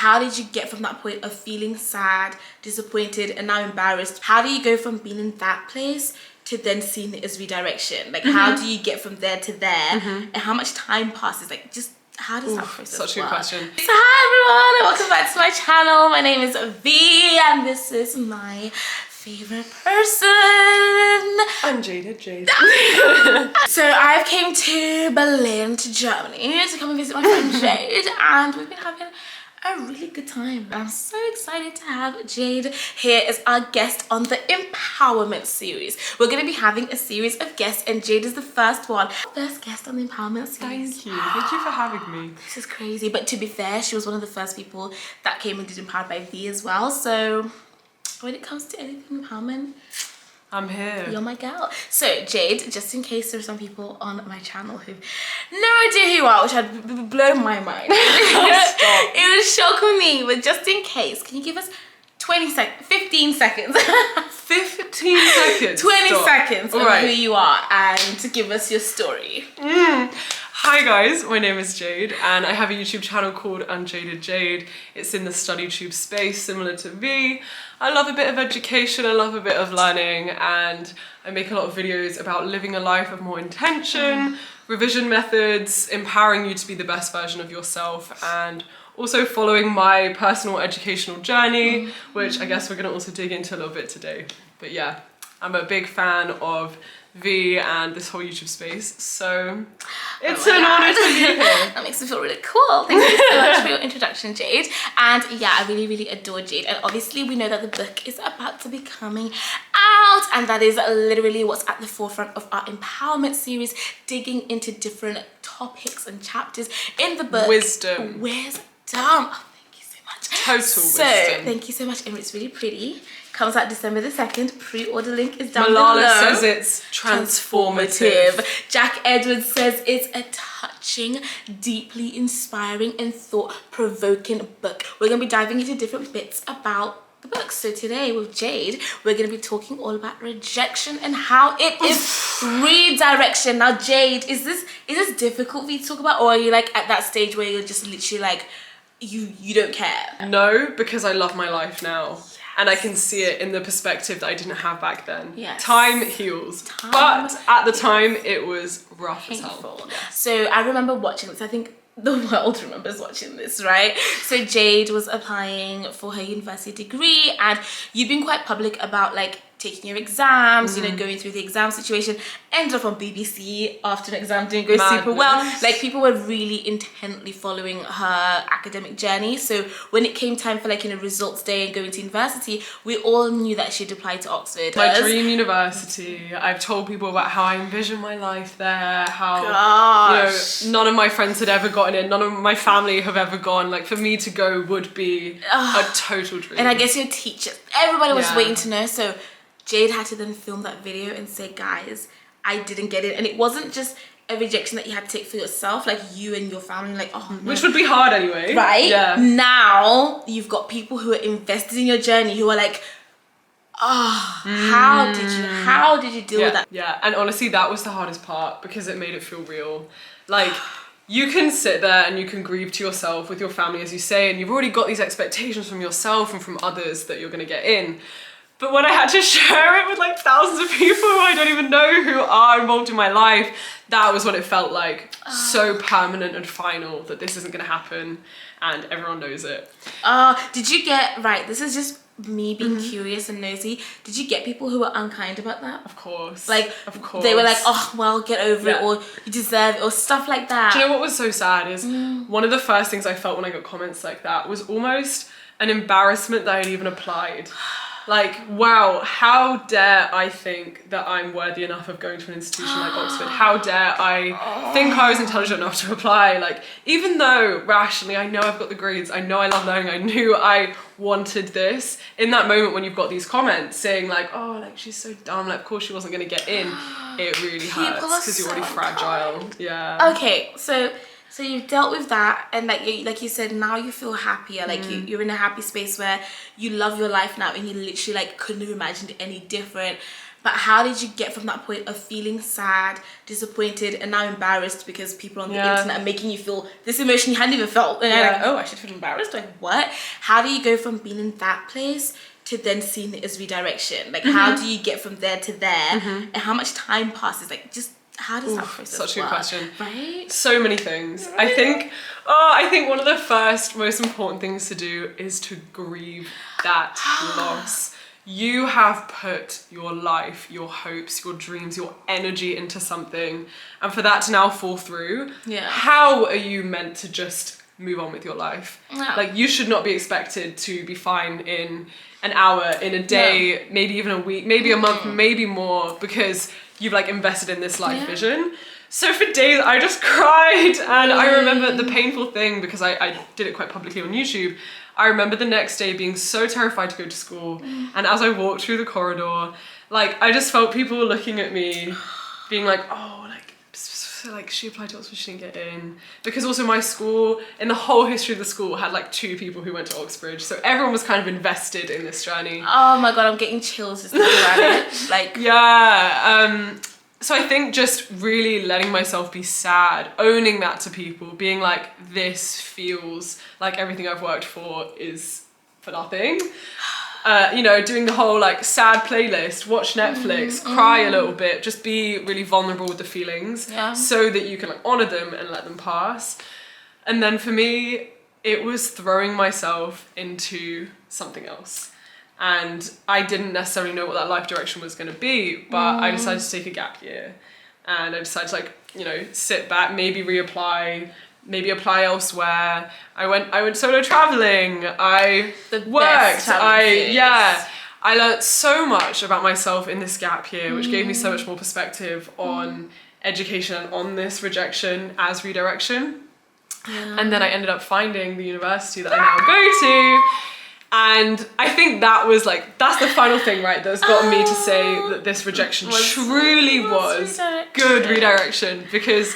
how did you get from that point of feeling sad, disappointed, and now embarrassed? How do you go from being in that place to then seeing it as redirection? Like, how do you get from there to there? And how much time passes? Like, just how does that process Such a good question. So hi everyone, and welcome back to my channel. My name is V, and this is my favorite person, Unjaded Jade. So I've came to Berlin, to Germany, to come and visit my friend Jade, and we've been having a really good time. I'm so excited to have Jade here as our guest on the empowerment series. We're going to be having a series of guests, and Jade is the first one. First guest on the empowerment series. Thank you for having me. This is crazy, but to be fair, she was one of the first people that came and did Empowered by V as well. So when it comes to anything empowerment, I'm here. you're my girl. So Jade, just in case there's some people on my channel who've no idea who you are, which had blown my mind. It would shock me, but just in case, can you give us 15 seconds 15 seconds 20 Stop. seconds of Right. who you are and to give us your story. Hi guys, my name is Jade and I have a YouTube channel called Unjaded Jade. It's in the study tube space, similar to V. I love a bit of education, I love a bit of learning, and I make a lot of videos about living a life of more intention, revision methods, empowering you to be the best version of yourself, and also following my personal educational journey, which I guess we're going to also dig into a little bit today. But yeah, I'm a big fan of V and this whole YouTube space, so it's an honor to be here. That makes me feel really cool. Thank you so much for your introduction, Jade. And yeah, I really adore Jade, and obviously we know that the book is about to be coming out, and that is literally what's at the forefront of our empowerment series, digging into different topics and chapters in the book. Wisdom. Oh, thank you so much. Total wisdom. Thank you so much, and it's really pretty. Comes out December the 2nd. Pre-order link is down below. Malala says it's transformative. Jack Edwards says it's a touching, deeply inspiring, and thought-provoking book. We're going to be diving into different bits about the book. So today with Jade, we're going to be talking all about rejection and how it is redirection. Now, Jade, is this difficult for you to talk about, or are you like at that stage where you're just literally like you don't care? No, because I love my life now. And I can see it in the perspective that I didn't have back then. Yes. Time heals. But at the time, it was rough as hell. So I remember watching this. I think the world remembers watching this, right? So Jade was applying for her university degree, and you've been quite public about like taking your exams, you know, going through the exam situation. Ended up on BBC after an exam, didn't go super well. Like, people were really intently following her academic journey. So when it came time for like, you know, results day and going to university, we all knew that she'd applied to Oxford. My dream university. I've told people about how I envision my life there, how you know, none of my friends had ever gotten in, none of my family have ever gone. Like, for me to go would be a total dream. And I guess your teachers, everybody was waiting to know. So Jade had to then film that video and say, guys, I didn't get it. And it wasn't just a rejection that you had to take for yourself, like you and your family, like, oh no. Which would be hard anyway. Right? Yeah. Now you've got people who are invested in your journey, who are like, oh, how did you deal with that? Yeah, and honestly, that was the hardest part, because it made it feel real. Like, you can sit there and you can grieve to yourself with your family, as you say, and you've already got these expectations from yourself and from others that you're going to get in. But when I had to share it with like thousands of people who I don't even know who are involved in my life, that was when it felt like so permanent and final that this isn't going to happen, and everyone knows it. Did you get, right, this is just me being curious and nosy, did you get people who were unkind about that? Of course. Like, of course. They were like, oh, well, get over it, or you deserve it, or stuff like that. Do you know what was so sad is one of the first things I felt when I got comments like that was almost an embarrassment that I'd even applied. Like, wow, how dare I think that I'm worthy enough of going to an institution like Oxford? How dare I think I was intelligent enough to apply? Like, even though rationally I know I've got the grades, I know I love learning, I knew I wanted this, in that moment when you've got these comments saying like, oh, like, she's so dumb, like, of course she wasn't going to get in, it really hurts because you're already fragile. Yeah. Okay, so you've dealt with that, and like you said, now you feel happier. Like you're in a happy space where you love your life now, and you literally like couldn't have imagined it any different. But how did you get from that point of feeling sad, disappointed, and now embarrassed because people on the internet are making you feel this emotion you hadn't even felt? And you're like, oh, I should feel embarrassed? Like, what? How do you go from being in that place to then seeing it as redirection? Like, how do you get from there to there? And how much time passes? Like, just how does that process Such a good question. Right? So many things. I think one of the first most important things to do is to grieve that loss. You have put your life, your hopes, your dreams, your energy into something, and for that to now fall through, how are you meant to just move on with your life? Like, you should not be expected to be fine in an hour, in a day, maybe even a week, maybe a month, maybe more, because you've like invested in this life vision. So for days I just cried, and I remember the painful thing, because I did it quite publicly on YouTube. I remember the next day being so terrified to go to school, and as I walked through the corridor, like, I just felt people looking at me being like, oh, like she applied to Oxford, she didn't get in. Because also my school, in the whole history of the school, had like 2 people who went to Oxford, so everyone was kind of invested in this journey. Oh my god, I'm getting chills just thinking about it. Like, so I think just really letting myself be sad, owning that to people, being like, this feels like everything I've worked for is for nothing. Doing the whole like sad playlist, watch Netflix, cry a little bit, just be really vulnerable with the feelings so that you can like honor them and let them pass. And then for me, it was throwing myself into something else. And I didn't necessarily know what that life direction was going to be, but I decided to take a gap year, and I decided to like, sit back, maybe reapply, maybe apply elsewhere. I went solo traveling. I worked. I learned so much about myself in this gap year, which gave me so much more perspective on education and on this rejection as redirection. And then I ended up finding the university that I now go to. And I think that's the final thing, right, that's got me to say that this rejection truly was good redirection, because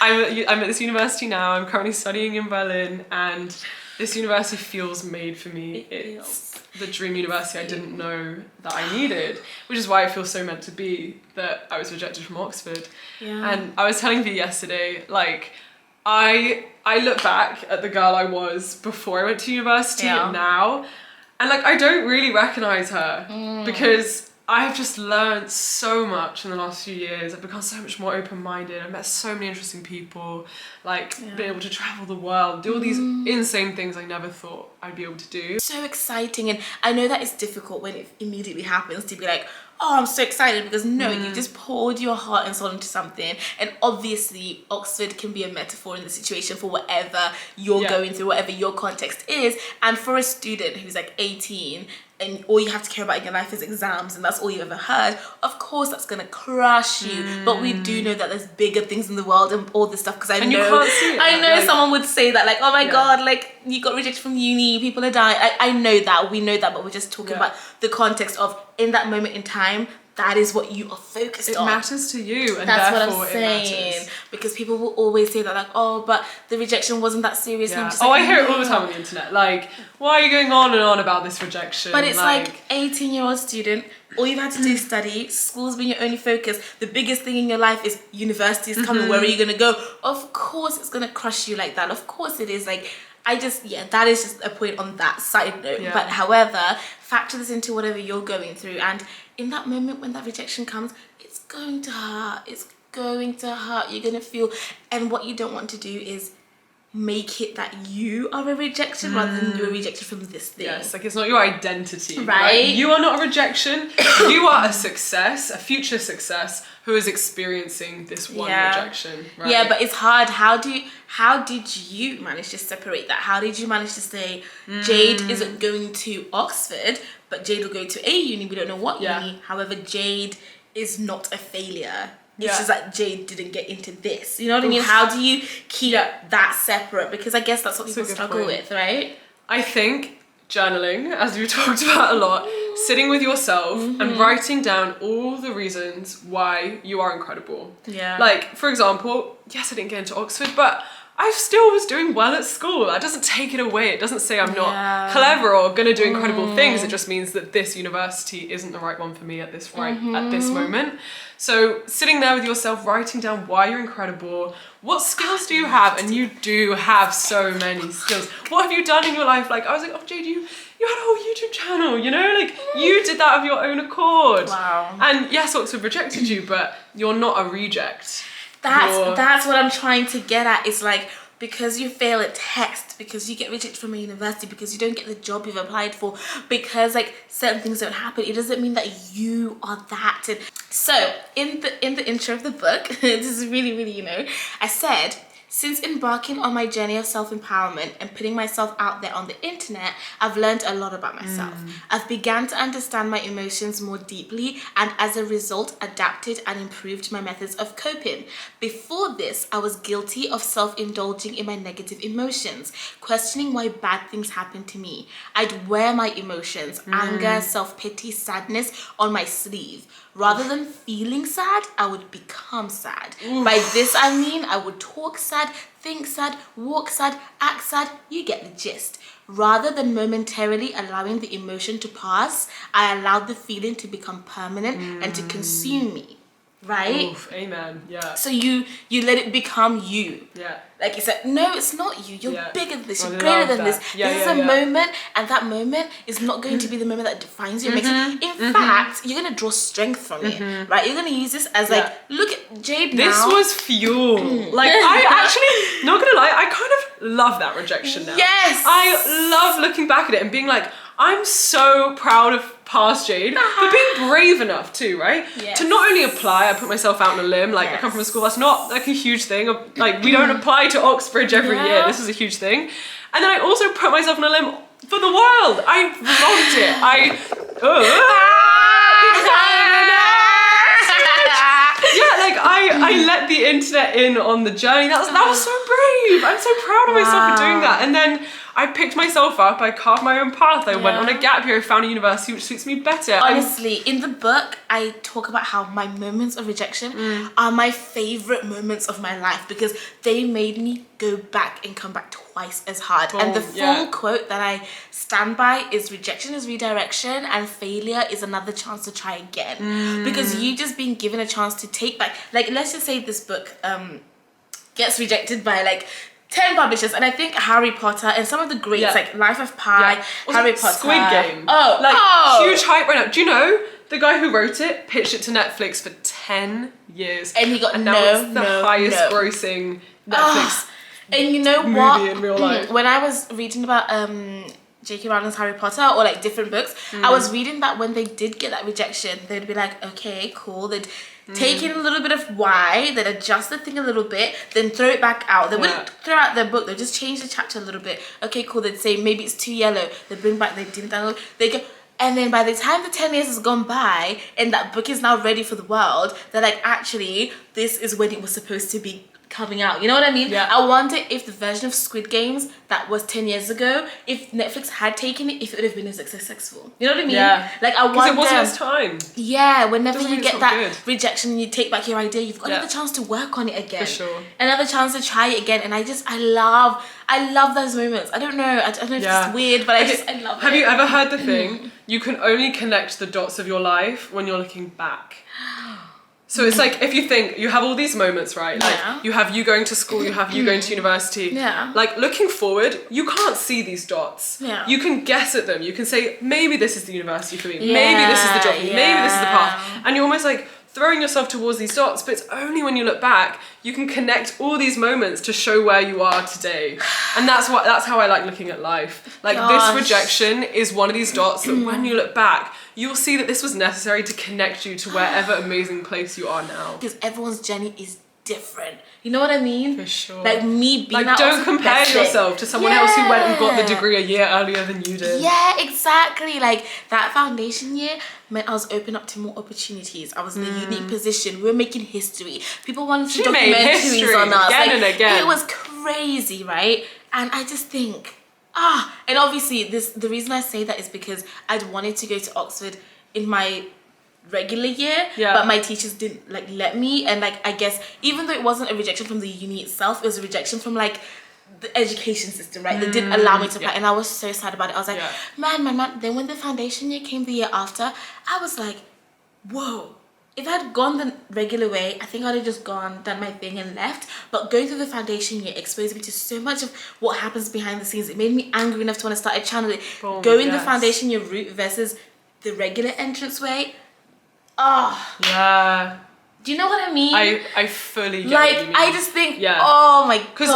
I'm at this university now. I'm currently studying in Berlin, and this university feels made for me. It's the dream university I didn't know that I needed, which is why it feels so meant to be that I was rejected from Oxford. And I was telling you yesterday, like, I look back at the girl I was before I went to university now, and like, I don't really recognize her because I've just learned so much in the last few years. I've become so much more open-minded. I've met so many interesting people, been able to travel the world, do all these insane things I never thought I'd be able to do. So exciting. And I know that it's difficult when it immediately happens to be like, oh, I'm so excited, because no, you just poured your heart and soul into something. And obviously Oxford can be a metaphor in the situation for whatever you're going through, whatever your context is. And for a student who's like 18 and all you have to care about in your life is exams, and that's all you ever heard, of course that's gonna crush you. But we do know that there's bigger things in the world and all this stuff, because I know someone would say that, like, oh my god, like, you got rejected from uni, people are dying. I know that, we know that, but we're just talking about the context of, in that moment in time, that is what you are focused on. It matters to you, and that's therefore what I'm saying. Because people will always say that, like, oh, but the rejection wasn't that serious. And I'm just I hear it all the time on the internet. Like, why are you going on and on about this rejection? But it's like 18-year-old student, all you've had to do is study. School's been your only focus. The biggest thing in your life is university is coming. Where are you gonna go? Of course, it's gonna crush you like that. Of course, it is. Like, that is just a point on that side note. But however, factor this into whatever you're going through, and in that moment when that rejection comes, it's going to hurt. It's going to hurt. You're gonna feel, and what you don't want to do is make it that you are a rejection rather than you're rejected from this thing. Yes, like, it's not your identity, right? You are not a rejection. You are a success, a future success, who is experiencing this one rejection, right? Yeah, but it's hard. How did you manage to separate that? How did you manage to say Jade isn't going to Oxford, but Jade will go to a uni, we don't know what uni. However, Jade is not a failure. It's just that Jade didn't get into this. You know what I mean? How do you keep that separate? Because I guess that's what people struggle with, right? I think journaling, as we've talked about a lot, sitting with yourself and writing down all the reasons why you are incredible. Yeah. Like, for example, yes, I didn't get into Oxford, but I still was doing well at school. That doesn't take it away. It doesn't say I'm not clever or gonna do incredible things. It just means that this university isn't the right one for me at this at this moment. So sitting there with yourself, writing down why you're incredible, what skills do you have? And you do have so many skills. What have you done in your life? Like, I was like, oh, Jade, you had a whole YouTube channel, you know? Like, you did that of your own accord. Wow. And yes, Oxford rejected you, but you're not a reject. That's what I'm trying to get at. It's like, because you fail at text, because you get rejected from a university, because you don't get the job you've applied for, because like certain things don't happen, it doesn't mean that you are that. And so in the intro of the book, this is really, really, you know, I said, since embarking on my journey of self-empowerment and putting myself out there on the internet, I've learned a lot about myself. I've begun to understand my emotions more deeply, and as a result, adapted and improved my methods of coping. Before this, I was guilty of self-indulging in my negative emotions, questioning why bad things happened to me. I'd wear my emotions, anger, self-pity, sadness on my sleeve. Rather than feeling sad, I would become sad. By this I mean I would talk sad, think sad, walk sad, act sad, you get the gist. Rather than momentarily allowing the emotion to pass, I allowed the feeling to become permanent and to consume me. Right? Oof, amen. Yeah. So you let it become you. Yeah. Like you said, no, it's not you. You're bigger than this. I You're greater than love this. that. Yeah, This is a moment, and that moment is not going to be the moment that defines you. In fact, you're gonna draw strength from it, right? You're gonna use this as like, look at Jade now. This was fuel. Like, I actually, not gonna lie, I kind of love that rejection now. Yes. I love looking back at it and being like, I'm so proud of past Jade for being brave enough too, right? Yes. To not only apply, I put myself out on a limb, like I come from a school that's not like a huge thing. Like, we don't apply to Oxbridge every year. This is a huge thing. And then I also put myself on a limb for the world. I vlogged it. Yeah, like I let the internet in on the journey. That was so brave. I'm so proud of myself for doing that. And then I picked myself up, I carved my own path, I went on a gap year, I found a university which suits me better. Honestly, in the book, I talk about how my moments of rejection are my favorite moments of my life because they made me go back and come back twice as hard. And the full quote that I stand by is, rejection is redirection and failure is another chance to try again. Because you just being given a chance to take back, like, let's just say this book gets rejected by like 10 publishers, and I think Harry Potter and some of the greats like Life of Pi, Harry Potter, Squid Game, huge hype right now. Do you know the guy who wrote it pitched it to Netflix for 10 years, and he got now it's the highest grossing Netflix and you know movie what? in real life. When I was reading about J.K. Rowling's Harry Potter or like different books, I was reading that when they did get that rejection, they'd be like, okay, cool. They'd take in a little bit of why, they'd adjust the thing a little bit, then throw it back out. They wouldn't throw out their book, they'd just change the chapter a little bit. Okay, cool. They'd say maybe it's too yellow. They bring back, they dim down, they go. And then by the time the 10 years has gone by and that book is now ready for the world, they're like, actually, this is when it was supposed to be coming out. You know what I mean? Yeah. I wonder if the version of Squid Games that was 10 years ago, if Netflix had taken it, if it would have been as successful. You know what I mean? Yeah. Like, I wonder. Because it wasn't its time. Yeah, whenever Doesn't you mean get it's not that good. rejection and you take back your idea, you've got another chance to work on it again. For sure. Another chance to try it again. And I love those moments. I don't know if it's weird, but I love it. Have you ever heard the thing, you can only connect the dots of your life when you're looking back? So it's like, if you think, you have all these moments, right? Like, you have you going to school, you have you going to university. Yeah. Like, looking forward, you can't see these dots. Yeah. You can guess at them. You can say, maybe this is the university for me. Maybe this is the job for me. Maybe this is the path. And you're almost like throwing yourself towards these dots, but it's only when you look back, you can connect all these moments to show where you are today. And that's how I like looking at life. Like, this rejection is one of these dots that when you look back, you'll see that this was necessary to connect you to wherever amazing place you are now. Because everyone's journey is different. You know what I mean? For sure. Like, me being like, don't compare yourself to someone else who went and got the degree a year earlier than you did. Yeah, exactly. Like, that foundation year meant I was open up to more opportunities. I was in a unique position. We were making history. People wanted to documentaries on us. Again like, and again. It was crazy, right? And I just think, and obviously the reason I say that is because I'd wanted to go to Oxford in my regular year, but my teachers didn't like let me, and like I guess even though it wasn't a rejection from the uni itself, it was a rejection from like the education system, right? They didn't allow me to apply, and I was so sad about it. I was like, man. Then when the foundation year came the year after, I was like, whoa. If I'd gone the regular way, I think I'd have just done my thing and left. But going through the foundation year exposed me to so much of what happens behind the scenes. It made me angry enough to want to start a channel. Going the foundation year route versus the regular entrance way. Oh. Yeah. Do you know what I mean? I fully get like what you mean. I just think, oh my god, because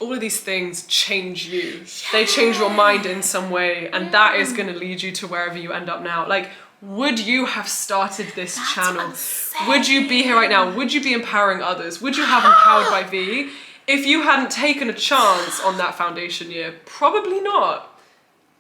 all of these things change you. They change your mind in some way, and that is going to lead you to wherever you end up now. Like, would you have started this channel? Would you be here right now? Would you be empowering others? Would you have Empowered by V if you hadn't taken a chance on that foundation year? Probably not.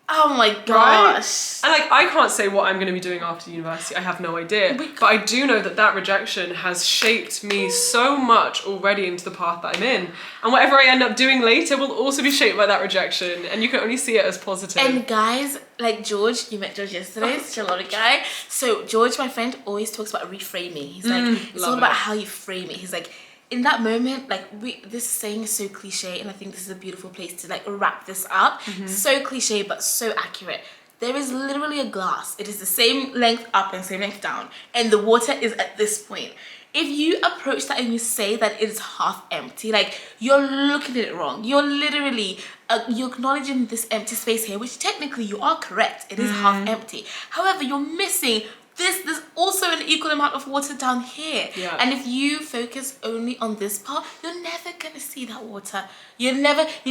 Oh my gosh. Right? And like, I can't say what I'm going to be doing after university. I have no idea. But I do know that rejection has shaped me so much already into the path that I'm in. And whatever I end up doing later will also be shaped by that rejection. And you can only see it as positive. And guys, like George, you met George yesterday, such a lovely guy. So George, my friend, always talks about reframing. He's like, it's all about how you frame it. He's like, in that moment, like this saying is so cliche, and I think this is a beautiful place to like wrap this up. So cliche, but so accurate. There is literally a glass. It is the same length up and same length down, and the water is at this point. If you approach that and you say that it is half empty, like you're looking at it wrong. You're literally you're acknowledging this empty space here, which technically you are correct. It is half empty. However, you're missing there's also an equal amount of water down here. And if you focus only on this part, you're never gonna see that water. You're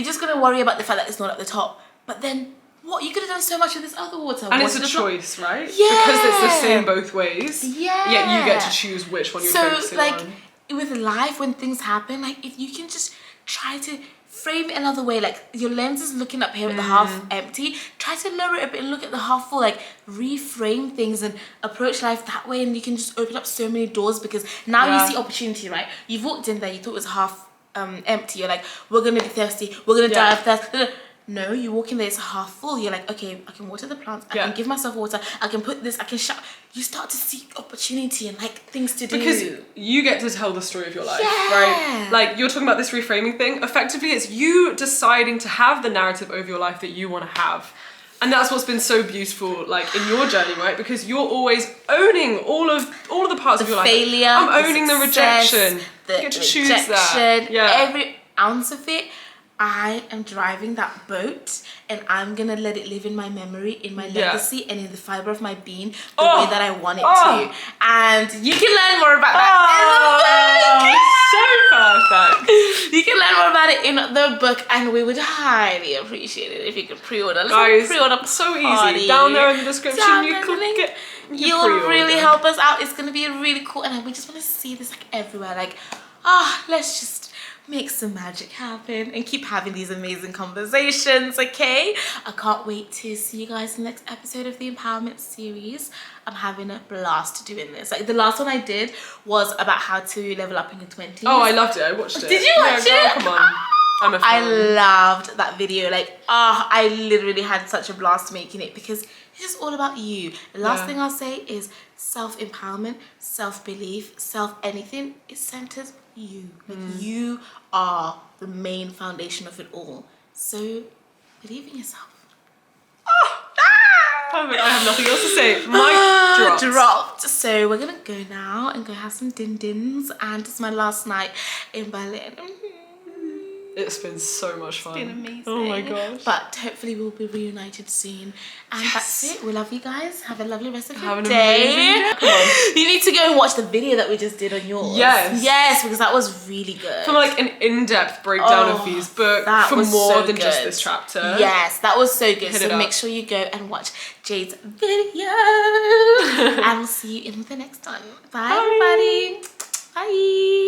just gonna worry about the fact that it's not at the top. But then what, you could have done so much with this other water. And it's a choice, right? Yeah. Because it's the same both ways. Yeah. Yet you get to choose which one you're focusing on. So like with life, when things happen, like if you can just try to frame it another way, like your lens is looking up here at the half empty, try to lower it a bit and look at the half full, like reframe things and approach life that way, and you can just open up so many doors, because now you see opportunity, right? You've walked in there, you thought it was half empty, you're like, we're gonna be thirsty, we're gonna die of thirst. No, you walk in there, it's half full. You're like, okay, I can water the plants, I can give myself water, I can put this, I can shut. You start to see opportunity and like things to do. Because you get to tell the story of your life, right? Like you're talking about this reframing thing. Effectively, it's you deciding to have the narrative over your life that you want to have. And that's what's been so beautiful, like in your journey, right? Because you're always owning all of the parts of your life. Failure, I'm owning the rejection. The you get to choose that. Every ounce of it. I am driving that boat, and I'm gonna let it live in my memory, in my legacy, and in the fiber of my being, the way that I want it to. And you can learn more about that in the book. So perfect. You can learn more about it in the book, and we would highly appreciate it if you could pre-order. Guys, pre-order so easy. Down there in the description, you can get. You'll really help us out. It's gonna be really cool, and we just want to see this like everywhere. Like, let's just make some magic happen and keep having these amazing conversations, okay? I can't wait to see you guys in the next episode of the empowerment series. I'm having a blast doing this. Like the last one I did was about how to level up in your 20s. Oh, I loved it. I watched it. Did you watch it? Girl, come on. I'm a fan. I loved that video. Like, I literally had such a blast making it, because it's just all about you. The last thing I'll say is self-empowerment, self-belief, self-anything. It centers you. Like you are the main foundation of it all. So believe in yourself. Perfect. I have nothing else to say. Mic dropped. So we're gonna go now and go have some din-dins, and it's my last night in Berlin. It's been so much fun. It's been amazing. Oh my gosh. But hopefully we'll be reunited soon. And that's it. We love you guys. Have a lovely rest of your Have day. An amazing day. Come on. You need to go and watch the video that we just did on yours. Yes. Yes, because that was really good. For like an in-depth breakdown of V's book, for more than just this chapter. Yes, that was so good. So make sure you go and watch Jade's video. And we'll see you in the next one. Bye, everybody. Bye.